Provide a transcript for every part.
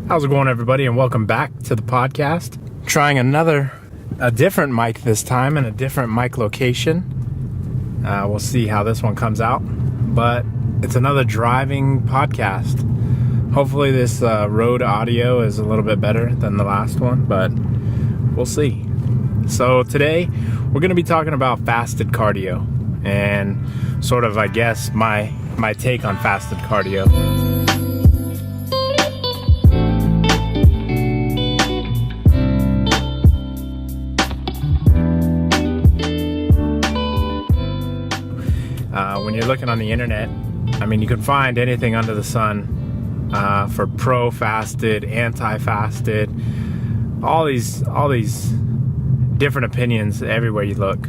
How's it going, everybody, and welcome back to the podcast. Trying a different mic this time and a different mic location. We'll see how this one comes out, but it's another driving podcast. Hopefully this road audio is a little bit better than the last one, but we'll see. So today we're going to be talking about fasted cardio and sort of, I guess, my take on fasted cardio. When you're looking on the internet, I mean, you can find anything under the sun for pro-fasted, anti-fasted, all these different opinions everywhere you look.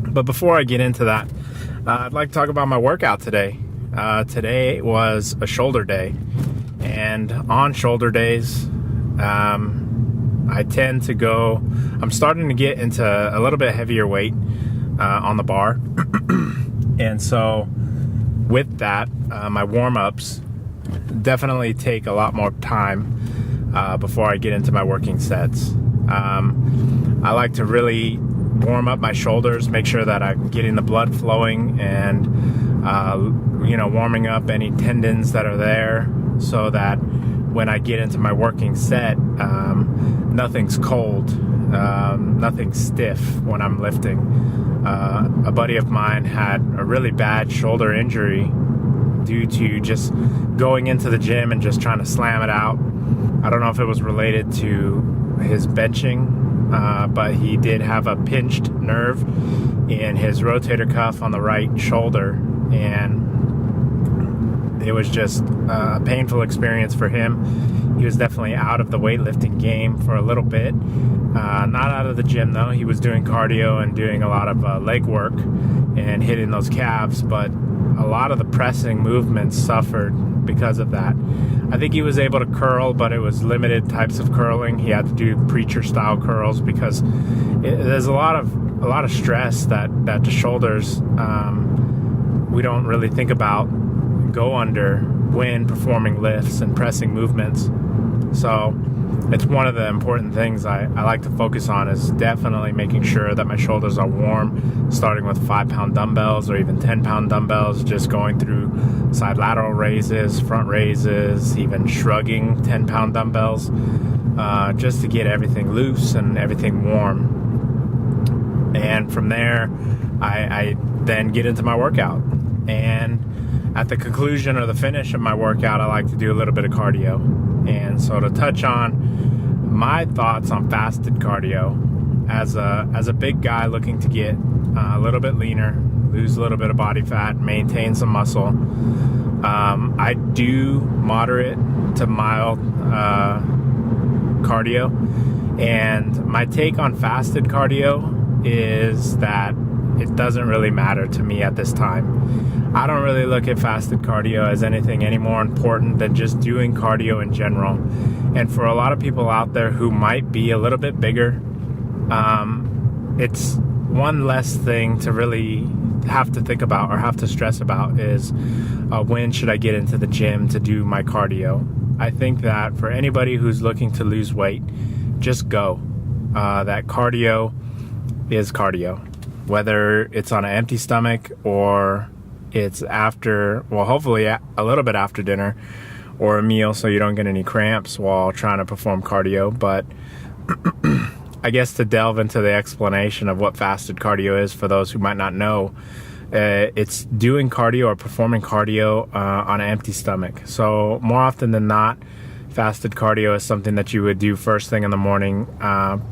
But before I get into that, I'd like to talk about my workout today. Today was a shoulder day, and on shoulder days, I tend to go, I'm starting to get into a little bit heavier weight on the bar. And so with that, my warm-ups definitely take a lot more time before I get into my working sets. I like to really warm up my shoulders, make sure that I'm getting the blood flowing and, warming up any tendons that are there so that when I get into my working set, nothing's cold, nothing's stiff when I'm lifting. A buddy of mine had a really bad shoulder injury due to just going into the gym and just trying to slam it out. I don't know if it was related to his benching, but he did have a pinched nerve in his rotator cuff on the right shoulder, and it was just a painful experience for him. He was definitely out of the weightlifting game for a little bit. Not out of the gym, though. He was doing cardio and doing a lot of leg work and hitting those calves, but a lot of the pressing movements suffered because of that. I think he was able to curl, but it was limited types of curling. He had to do preacher-style curls because there's a lot of stress that the shoulders we don't really think about go under when performing lifts and pressing movements. So it's one of the important things I like to focus on, is definitely making sure that my shoulders are warm, starting with 5-pound dumbbells or even 10-pound dumbbells, just going through side lateral raises, front raises, even shrugging 10-pound dumbbells, just to get everything loose and everything warm. And from there, I then get into my workout. And at the conclusion or the finish of my workout, I like to do a little bit of cardio. And so to touch on my thoughts on fasted cardio, as a big guy looking to get a little bit leaner, lose a little bit of body fat, maintain some muscle, I do moderate to mild cardio. And my take on fasted cardio is that it doesn't really matter to me at this time. I don't really look at fasted cardio as anything any more important than just doing cardio in general. And for a lot of people out there who might be a little bit bigger, it's one less thing to really have to think about or have to stress about is when should I get into the gym to do my cardio. I think that for anybody who's looking to lose weight, just go. That cardio is cardio. Whether it's on an empty stomach or it's after, well, hopefully a little bit after dinner or a meal so you don't get any cramps while trying to perform cardio. But I guess to delve into the explanation of what fasted cardio is for those who might not know, it's doing cardio or performing cardio on an empty stomach. So more often than not, fasted cardio is something that you would do first thing in the morning,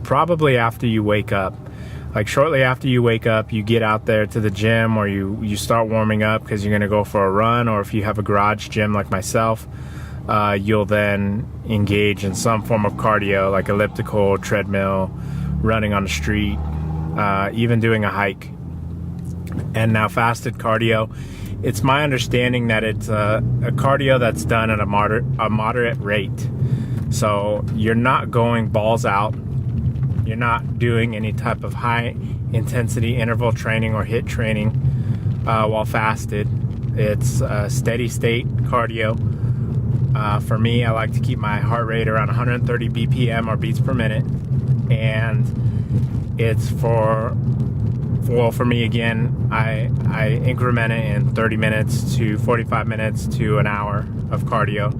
probably after you wake up. Like shortly after you wake up, you get out there to the gym, or you start warming up because you're going to go for a run, or if you have a garage gym like myself, you'll then engage in some form of cardio like elliptical, treadmill, running on the street, even doing a hike. And now fasted cardio, it's my understanding that it's a cardio that's done at a moderate rate. So you're not going balls out. You're not doing any type of high intensity interval training or HIIT training while fasted. It's steady state cardio. For me, I like to keep my heart rate around 130 BPM or beats per minute. And it's for me again, I increment it in 30 minutes to 45 minutes to an hour of cardio.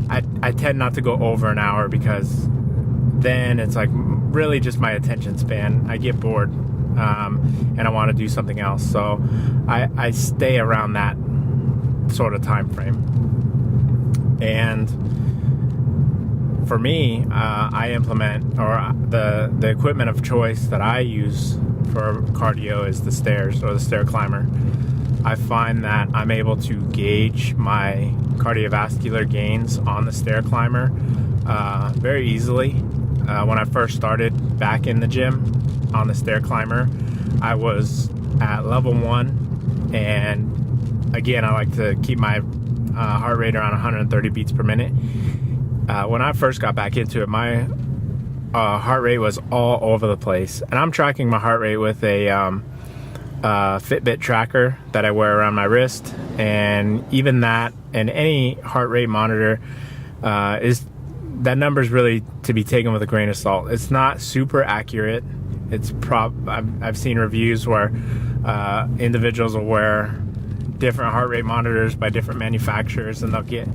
I tend not to go over an hour because then it's like really just my attention span. I get bored and I want to do something else. So I stay around that sort of time frame. And for me, I implement, or the equipment of choice that I use for cardio is the stairs or the stair climber. I find that I'm able to gauge my cardiovascular gains on the stair climber very easily. When I first started back in the gym on the stair climber, I was at level 1, and again, I like to keep my heart rate around 130 beats per minute. When I first got back into it, my heart rate was all over the place, and I'm tracking my heart rate with a Fitbit tracker that I wear around my wrist, and even that and any heart rate monitor that number is really to be taken with a grain of salt. It's not super accurate. I've seen reviews where individuals will wear different heart rate monitors by different manufacturers, and they'll get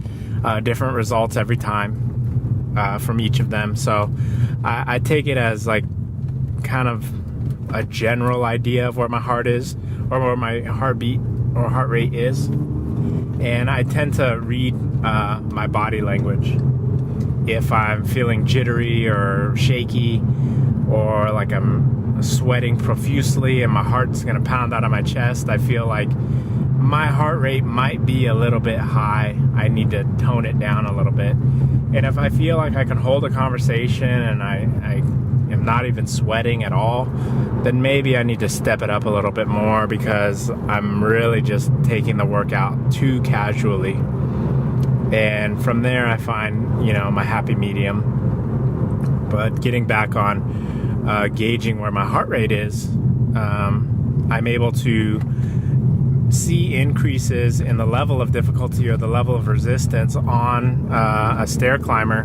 different results every time from each of them. So I take it as like kind of a general idea of where my heart is, or where my heartbeat or heart rate is, and I tend to read my body language. If I'm feeling jittery or shaky, or like I'm sweating profusely and my heart's gonna pound out of my chest, I feel like my heart rate might be a little bit high. I need to tone it down a little bit. And if I feel like I can hold a conversation and I am not even sweating at all, then maybe I need to step it up a little bit more, because I'm really just taking the workout too casually. And from there I find, my happy medium. But getting back on gauging where my heart rate is, I'm able to see increases in the level of difficulty or the level of resistance on a stair climber,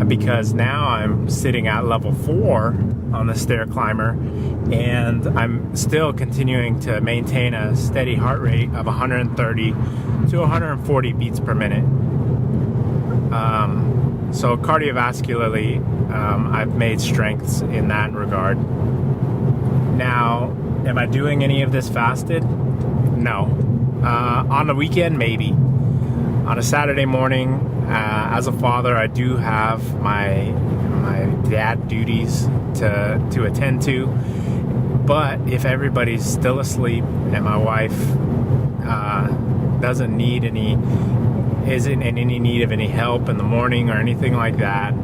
because now I'm sitting at level 4 on the stair climber, and I'm still continuing to maintain a steady heart rate of 130 to 140 beats per minute. So cardiovascularly, I've made strengths in that regard. Now, am I doing any of this fasted? No. On the weekend, maybe. On a Saturday morning, as a father, I do have my dad duties to attend to. But if everybody's still asleep and my wife isn't in any need of any help in the morning or anything like that,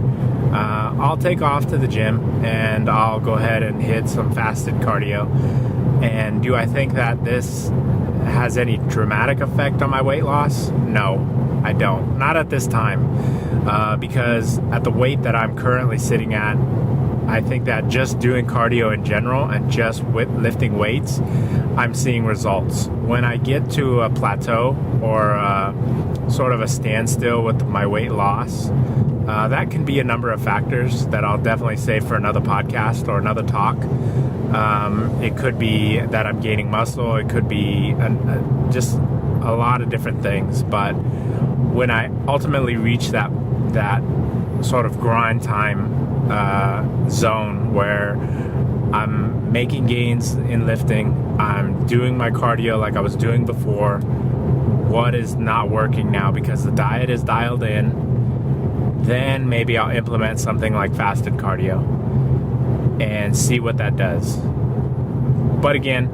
I'll take off to the gym and I'll go ahead and hit some fasted cardio. And do I think that this has any dramatic effect on my weight loss? No, I don't. Not at this time. Because at the weight that I'm currently sitting at, I think that just doing cardio in general and just lifting weights, I'm seeing results. When I get to a plateau or sort of a standstill with my weight loss, that can be a number of factors that I'll definitely save for another podcast or another talk. It could be that I'm gaining muscle. It could be just a lot of different things. But when I ultimately reach that sort of grind time zone where I'm making gains in lifting, I'm doing my cardio like I was doing before, what is not working now because the diet is dialed in, then maybe I'll implement something like fasted cardio and see what that does. But again,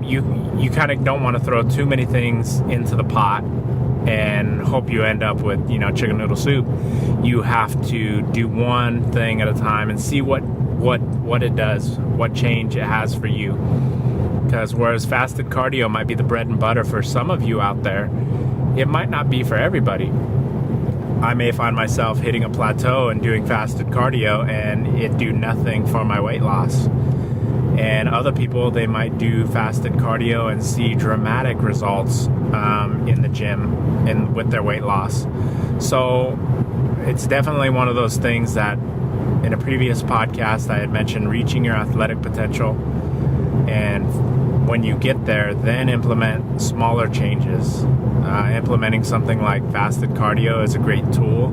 you kind of don't want to throw too many things into the pot and hope you end up with chicken noodle soup. You have to do one thing at a time and see what it does, what change it has for you. Because whereas fasted cardio might be the bread and butter for some of you out there, it might not be for everybody. I may find myself hitting a plateau and doing fasted cardio and it do nothing for my weight loss. And other people, they might do fasted cardio and see dramatic results in the gym and with their weight loss. So it's definitely one of those things that in a previous podcast I had mentioned reaching your athletic potential. And when you get there, then implement smaller changes. Implementing something like fasted cardio is a great tool.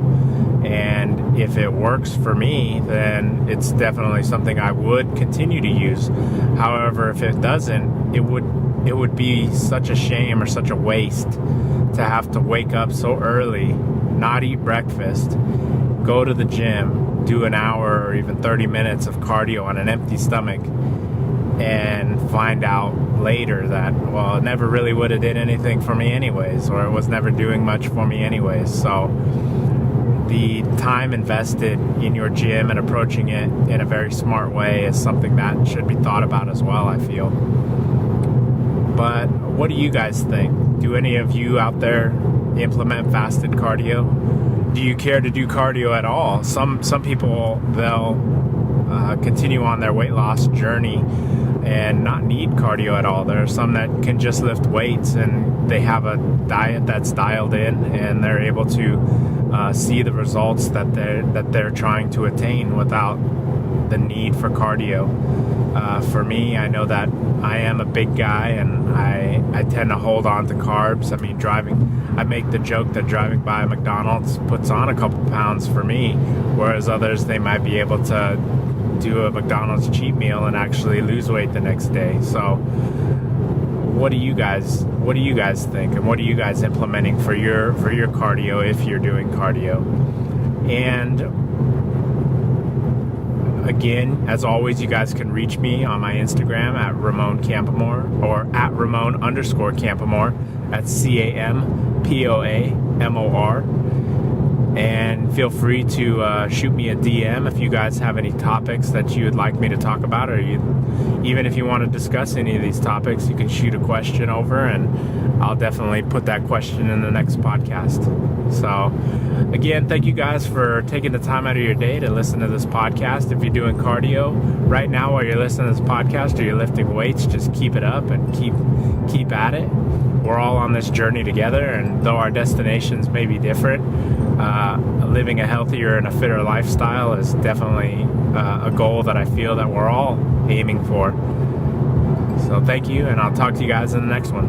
And if it works for me, then it's definitely something I would continue to use. However, if it doesn't, it would be such a shame or such a waste to have to wake up so early, not eat breakfast, go to the gym, do an hour or even 30 minutes of cardio on an empty stomach, and find out later that, well, it never really would have did anything for me anyways, or it was never doing much for me anyways. So the time invested in your gym and approaching it in a very smart way is something that should be thought about as well, I feel. But what do you guys think? Do any of you out there implement fasted cardio? Do you care to do cardio at all? Some people, they'll continue on their weight loss journey and not need cardio at all. There are some that can just lift weights and they have a diet that's dialed in and they're able to see the results that they're trying to attain without the need for cardio. For me, I know that I am a big guy and I tend to hold on to carbs. I mean, I make the joke that driving by a McDonald's puts on a couple pounds for me, whereas others, they might be able to do a McDonald's cheat meal and actually lose weight the next day. So what do you guys think, and what are you guys implementing for your cardio if you're doing cardio? And again, as always, you guys can reach me on my Instagram at Ramon Campamore or at Ramon_Campamore. That's CAMPOAMOR. And feel free to shoot me a DM if you guys have any topics that you would like me to talk about, or even if you want to discuss any of these topics, you can shoot a question over and I'll definitely put that question in the next podcast. So again, thank you guys for taking the time out of your day to listen to this podcast. If you're doing cardio right now while you're listening to this podcast, or you're lifting weights, just keep it up and keep at it. We're all on this journey together, and though our destinations may be different, living a healthier and a fitter lifestyle is definitely a goal that I feel that we're all aiming for. So thank you, and I'll talk to you guys in the next one.